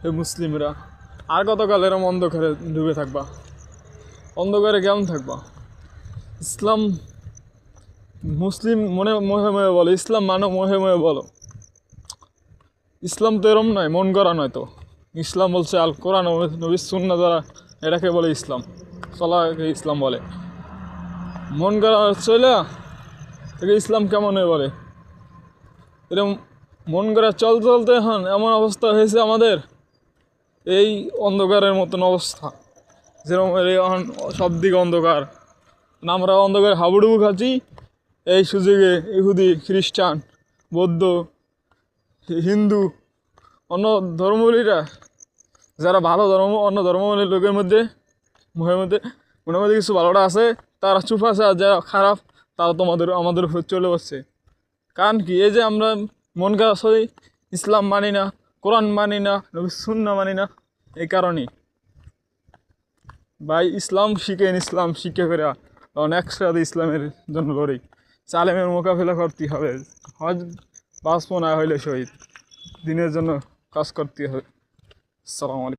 হে মুসলিমরা, আর কতকাল এরম অন্ধকারে ডুবে থাকবা? অন্ধকারে কেমন থাকবা? ইসলাম মুসলিম মনে মহে মহে বলো, ইসলাম মানো মহে মহে বলো। ইসলাম তো এরম নয়, মন করা নয় তো। ইসলাম বলছে আল কোরআন ও নবীর সুন্নাহ দ্বারা, এটাকে বলে ইসলাম। চলাকে ইসলাম বলে। মন করা চলে থেকে ইসলাম কেমন হয়ে বলে? এরকম মন করা চলতে চলতে এখন এমন অবস্থা হয়েছে আমাদের, এই অন্ধকারের মতন অবস্থা। যেরকম এখন সব দিকে অন্ধকার, আমরা অন্ধকারে হাবুডুবু খাচ্ছি। এই সুযোগে ইহুদি, খ্রিস্টান, বৌদ্ধ, হিন্দু, অন্য ধর্মাবলীরা, যারা ভালো ধর্ম, অন্য ধর্মাবলীর লোকের মধ্যে মুখের মধ্যে মনের মধ্যে কিছু ভালোটা আছে, তারা চুপ আছে। আর যারা খারাপ, তারা আমাদের উপর চলে বসছে। কারণ কি? এই যে আমরা মন খারাপ করি, ইসলাম মানি না, কোরআন মানি না, নবীর সুন্নাহ মানি না, এই কারণেই। ভাই ইসলাম শিখেন, ইসলাম শিখে ফেরা, কারণ একসাথে ইসলামের জন্য লড়ি, চালেমের মোকাবিলা করতে হবে। হজ বাঁচবো না হইলে শহীদ, দিনের জন্য কাজ করতে হবে। আসসালামু আলাইকুম।